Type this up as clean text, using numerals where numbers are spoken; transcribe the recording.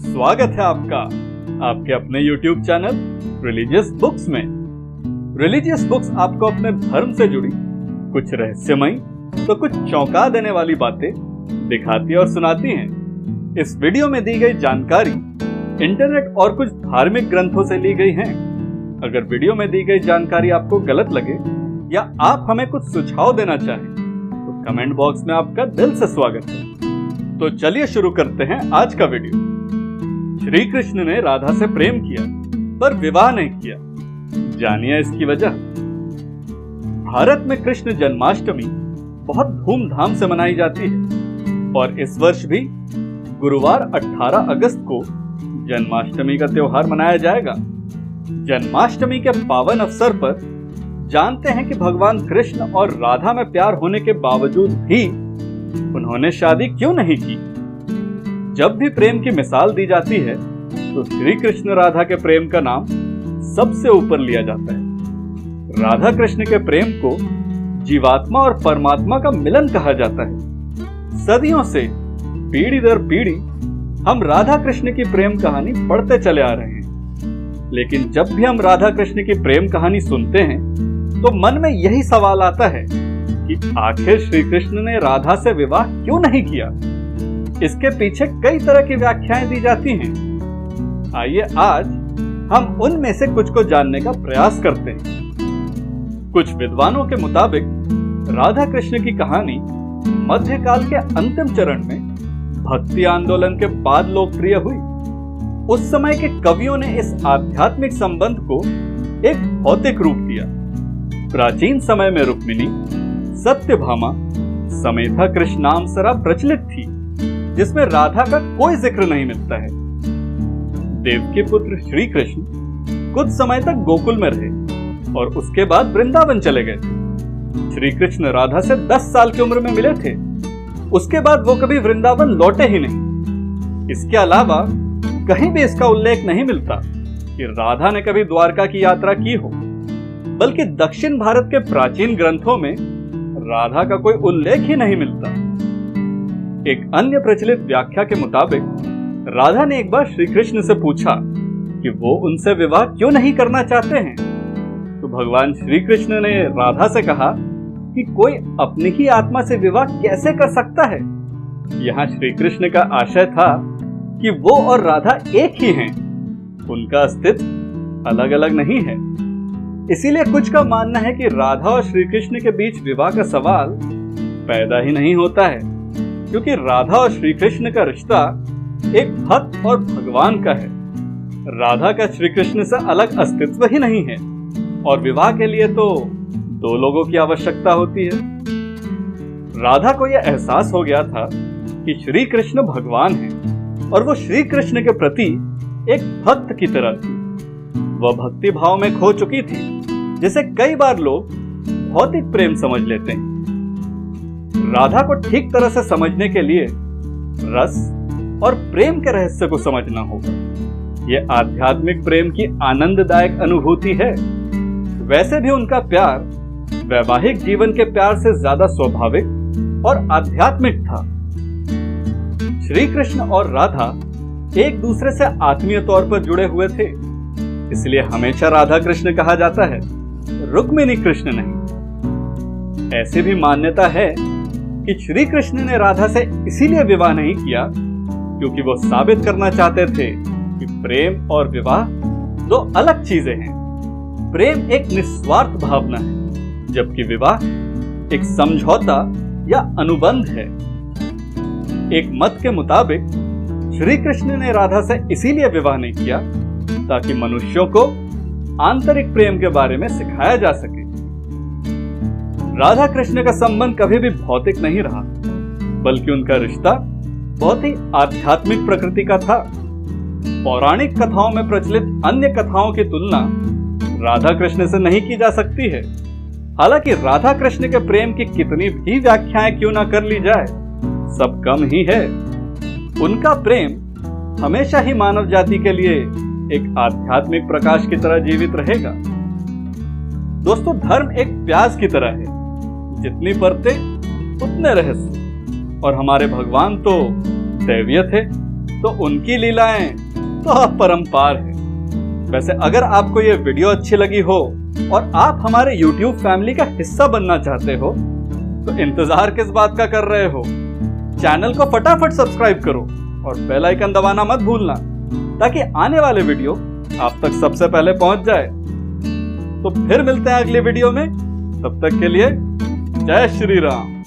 स्वागत है आपका आपके अपने YouTube चैनल रिलीजियस बुक्स में। रिलीजियस बुक्स आपको अपने धर्म से जुड़ी कुछ रहस्यमयी तो कुछ चौंका देने वाली बातें दिखाती और सुनाती हैं। इस वीडियो में दी गई जानकारी इंटरनेट और कुछ धार्मिक ग्रंथों से ली गई है। अगर वीडियो में दी गई जानकारी आपको गलत लगे या आप हमें कुछ सुझाव देना चाहें तो कमेंट बॉक्स में आपका दिल से स्वागत है। तो चलिए शुरू करते हैं आज का वीडियो। श्री कृष्ण ने राधा से प्रेम किया पर विवाह नहीं किया, जानिए इसकी वजह। भारत में कृष्ण जन्माष्टमी बहुत धूमधाम से मनाई जाती है और इस वर्ष भी गुरुवार 18 अगस्त को जन्माष्टमी का त्योहार मनाया जाएगा। जन्माष्टमी के पावन अवसर पर जानते हैं कि भगवान कृष्ण और राधा में प्यार होने के बावजूद भी उन्होंने शादी क्यों नहीं की। जब भी प्रेम की मिसाल दी जाती है तो श्री कृष्ण राधा के प्रेम का नाम सबसे ऊपर लिया जाता है। राधा कृष्ण के प्रेम को जीवात्मा और परमात्मा का मिलन कहा जाता है। सदियों से पीढ़ी दर पीढ़ी हम राधा कृष्ण की प्रेम कहानी पढ़ते चले आ रहे हैं, लेकिन जब भी हम राधा कृष्ण की प्रेम कहानी सुनते हैं तो मन में यही सवाल आता है कि आखिर श्री कृष्ण ने राधा से विवाह क्यों नहीं किया। इसके पीछे कई तरह की व्याख्याएं दी जाती हैं। आइए आज हम उनमें से कुछ को जानने का प्रयास करते हैं। कुछ विद्वानों के मुताबिक राधा कृष्ण की कहानी मध्यकाल के अंतिम चरण में भक्ति आंदोलन के बाद लोकप्रिय हुई। उस समय के कवियों ने इस आध्यात्मिक संबंध को एक भौतिक रूप दिया। प्राचीन समय में रुक्मिणी, सत्यभामा, समेधा कृष्णामसरा प्रचलित थी, जिसमें राधा का कोई जिक्र नहीं मिलता है। देवकी पुत्र श्री कृष्ण कुछ समय तक गोकुल में रहे और उसके बाद वृंदावन चले गए थे। श्री कृष्ण राधा से 10 साल की उम्र में मिले थे। उसके बाद वो कभी वृंदावन लौटे ही नहीं। इसके अलावा कहीं भी इसका उल्लेख नहीं मिलता कि राधा ने कभी द्वारका की यात्रा की हो, बल्कि दक्षिण भारत के प्राचीन ग्रंथों में राधा का कोई उल्लेख ही नहीं मिलता। एक अन्य प्रचलित व्याख्या के मुताबिक राधा ने एक बार श्री कृष्ण से पूछा कि वो उनसे विवाह क्यों नहीं करना चाहते हैं। तो भगवान श्री कृष्ण ने राधा से कहा कि कोई अपनी ही आत्मा से विवाह कैसे कर सकता है। यहाँ श्री कृष्ण का आशय था कि वो और राधा एक ही हैं, उनका अस्तित्व अलग अलग नहीं है। इसीलिए कुछ का मानना है कि राधा और श्री कृष्ण के बीच विवाह का सवाल पैदा ही नहीं होता है, क्योंकि राधा और श्री कृष्ण का रिश्ता एक भक्त और भगवान का है। राधा का श्री कृष्ण से अलग अस्तित्व ही नहीं है और विवाह के लिए तो 2 लोगों की आवश्यकता होती है। राधा को यह एहसास हो गया था कि श्री कृष्ण भगवान हैं और वो श्री कृष्ण के प्रति एक भक्त की तरह थी। वह भक्ति भाव में खो चुकी थी, जिसे कई बार लोग भौतिक प्रेम समझ लेते हैं। राधा को ठीक तरह से समझने के लिए रस और प्रेम के रहस्य को समझना होगा। यह आध्यात्मिक प्रेम की आनंददायक अनुभूति है। वैसे भी उनका प्यार वैवाहिक जीवन के प्यार से ज्यादा स्वाभाविक और आध्यात्मिक था। श्री कृष्ण और राधा एक दूसरे से आत्मीय तौर पर जुड़े हुए थे, इसलिए हमेशा राधा कृष्ण कहा जाता है, रुक्मिणी कृष्ण नहीं। ऐसी भी मान्यता है कि श्री कृष्ण ने राधा से इसीलिए विवाह नहीं किया क्योंकि वो साबित करना चाहते थे कि प्रेम और विवाह 2 अलग चीजें हैं। प्रेम एक निस्वार्थ भावना है, जबकि विवाह एक समझौता या अनुबंध है। एक मत के मुताबिक श्री कृष्ण ने राधा से इसीलिए विवाह नहीं किया ताकि मनुष्यों को आंतरिक प्रेम के बारे में सिखाया जा सके। राधा कृष्ण का संबंध कभी भी भौतिक नहीं रहा, बल्कि उनका रिश्ता बहुत ही आध्यात्मिक प्रकृति का था। पौराणिक कथाओं में प्रचलित अन्य कथाओं की तुलना राधा कृष्ण से नहीं की जा सकती है। हालांकि राधा कृष्ण के प्रेम की कितनी भी व्याख्याएं क्यों ना कर ली जाए, सब कम ही है। उनका प्रेम हमेशा ही मानव जाति के लिए एक आध्यात्मिक प्रकाश की तरह जीवित रहेगा। दोस्तों, धर्म एक प्याज की तरह है, जितनी परतें उतने रहस्य, और हमारे भगवान तो दैवीय थे। तो उनकी लीलाएं तो अपरंपार है। वैसे अगर आपको ये वीडियो अच्छी लगी हो और आप हमारे YouTube फैमिली का हिस्सा बनना चाहते हो तो इंतजार किस बात का कर रहे हो? चैनल को फटाफट सब्सक्राइब करो और बेल आइकन दबाना मत भूलना ताकि आने वाले वीडियो आप तक सबसे पहले पहुंच जाए। तो फिर मिलते हैं अगले वीडियो में, तब तक के लिए जय श्री राम।